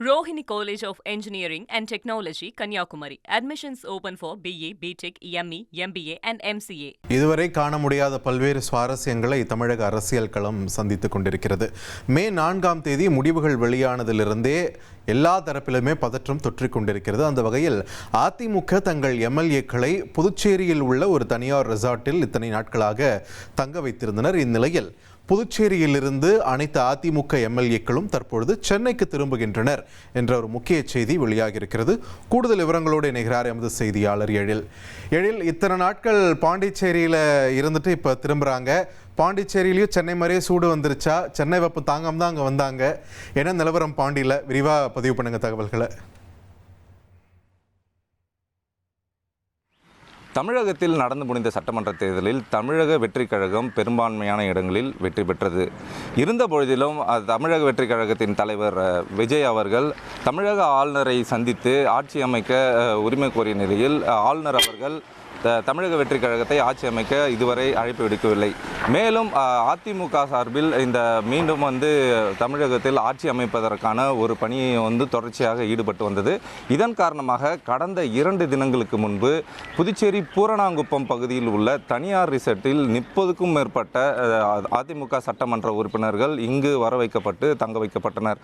Rohini College of Engineering and Technology, Kanyakumari. Admissions open for BE, BTech, ME, MBA and MCA. இதுவரை காண முடியாத பல்வேறு சுவாரஸ்யங்களை தமிழக அரசியல் களம் சந்தித்துக் கொண்டிருக்கிறது. மே 4ஆம் தேதி முடிவுகள் வெளியானதிலிருந்தே எல்லா தரப்பிலுமே பதற்றம் தொற்றிக் கொண்டிருக்கிறது. அந்த வகையில் அதிமுக தங்கள் எம்எல்ஏக்களை புதுச்சேரியில் உள்ள ஒரு தனியார் ரெசார்ட்டில் இத்தனை நாட்களாக தங்க வைத்திருந்தனர். இந்நிலையில் புதுச்சேரியிலிருந்து அனைத்து அதிமுக எம்எல்ஏக்களும் தற்பொழுது சென்னைக்கு திரும்புகின்றனர் என்ற ஒரு முக்கிய செய்தி வெளியாகியிருக்கிறது. கூடுதல் விவரங்களோடு இணைகிறார் எமது செய்தியாளர் எழில். இத்தனை நாட்கள் பாண்டிச்சேரியில் இருந்துட்டு இப்போ திரும்புகிறாங்க. பாண்டிச்சேரியிலையும் சென்னை மாதிரியே சூடு வந்துருச்சா? சென்னை வெப்பம் தாங்காம தான் அங்கே வந்தாங்க. என்ன நிலவரம் பாண்டியில்? விரிவாக பதிவு பண்ணுங்க தகவல்களை. தமிழகத்தில் நடந்து முடிந்த சட்டமன்ற தேர்தலில் தமிழக வெற்றிக் கழகம் பெரும்பான்மையான இடங்களில் வெற்றி பெற்றது. இருந்த பொழுதிலும் தமிழக வெற்றிக் கழகத்தின் தலைவர் விஜய் அவர்கள் தமிழக ஆளுநரை சந்தித்து ஆட்சி அமைக்க உரிமை கோரிய நிலையில் ஆளுநர் அவர்கள் தமிழக வெற்றிக் கழகத்தை ஆட்சி அமைக்க இதுவரை அழைப்பு விடுக்கவில்லை. மேலும் அதிமுக சார்பில் இந்த மீண்டும் தமிழகத்தில் ஆட்சி அமைப்பதற்கான ஒரு பணியை தொடர்ச்சியாக ஈடுபட்டு வந்தது. இதன் காரணமாக கடந்த 2 தினங்களுக்கு முன்பு புதுச்சேரி பூரணாங்குப்பம் பகுதியில் உள்ள தனியார் ரிசார்ட்டில் 30க்கும் மேற்பட்ட அதிமுக சட்டமன்ற உறுப்பினர்கள் இங்கு வர வைக்கப்பட்டு தங்க வைக்கப்பட்டனர்.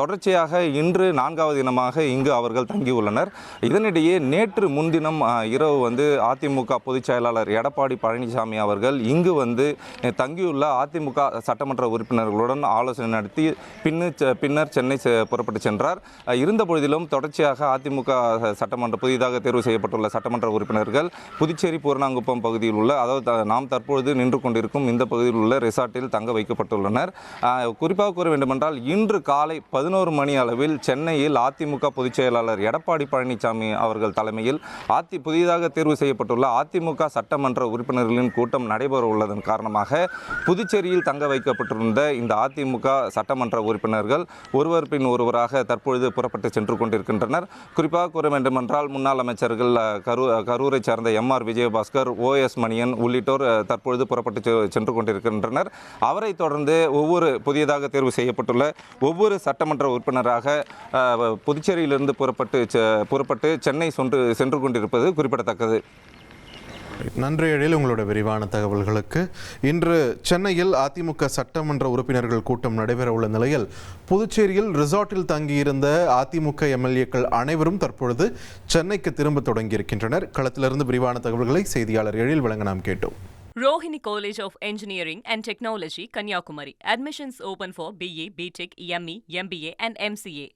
தொடர்ச்சியாக இன்று 4வது தினமாக இங்கு அவர்கள் தங்கியுள்ளனர். இதனிடையே நேற்று முன்தினம் இரவு அதிமுக பொதுச் செயலாளர் எடப்பாடி பழனிசாமி அவர்கள் இங்கு தங்கியுள்ள அதிமுக சட்டமன்ற உறுப்பினர்களுடன் ஆலோசனை நடத்தி பின்னர் சென்னை புறப்பட்டு சென்றார். இருந்த பொழுதிலும் தொடர்ச்சியாக அதிமுக சட்டமன்ற புதிதாக தேர்வு செய்யப்பட்டுள்ள சட்டமன்ற உறுப்பினர்கள் புதுச்சேரி பூரணாங்குப்பம் பகுதியில் உள்ள, அதாவது நாம் தற்பொழுது நின்று கொண்டிருக்கும் இந்த பகுதியில் உள்ள ரிசார்ட்டில் தங்க வைக்கப்பட்டுள்ளனர். குறிப்பாக கூற வேண்டுமென்றால் இன்று காலை 11 மணி அளவில் சென்னையில் அதிமுக பொதுச் செயலாளர் எடப்பாடி பழனிசாமி அவர்கள் தலைமையில் புதிதாக தேர்வு செய்யப்பட்டுள்ள அதிமுக சட்டமன்ற உறுப்பினர்களின் கூட்டம் நடைபெற உள்ளதன் காரணமாக புதுச்சேரியில் தங்க வைக்கப்பட்டிருந்த இந்த அதிமுக சட்டமன்ற உறுப்பினர்கள் ஒருவர் பின் ஒருவராக தற்பொழுது புறப்பட்டு சென்று கொண்டிருக்கின்றனர். குறிப்பாக கூற வேண்டுமென்றால் முன்னாள் அமைச்சர்கள் கரூரை சார்ந்த MR விஜயபாஸ்கர், OS மணியன் உள்ளிட்டோர் தற்பொழுது புறப்பட்டு சென்று கொண்டிருக்கின்றனர். அவரை தொடர்ந்து புதியதாக தேர்வு செய்யப்பட்டுள்ள ஒவ்வொரு சட்டமன்ற உறுப்பினராக புதுச்சேரியிலிருந்து புறப்பட்டு சென்னை சென்று கொண்டிருப்பது குறிப்பிடத்தக்கது. நன்றி எழில், உங்களோட விரிவான தகவல்களுக்கு. இன்று சென்னையில் அதிமுக சட்டமன்ற உறுப்பினர்கள் கூட்டம் நடைபெற உள்ள நிலையில் புதுச்சேரியில் ரிசார்ட்டில் தங்கியிருந்த அதிமுக எம்எல்ஏக்கள் அனைவரும் தற்பொழுது சென்னைக்கு திரும்ப தொடங்கியிருக்கின்றனர். களத்திலிருந்து விரிவான தகவல்களை செய்தியாளர் எழில் வழங்க நாம் கேட்டோம். Rohini College of Engineering and Technology, Kanyakumari. Admissions open for BE, BTech, ME, MBA and MCA.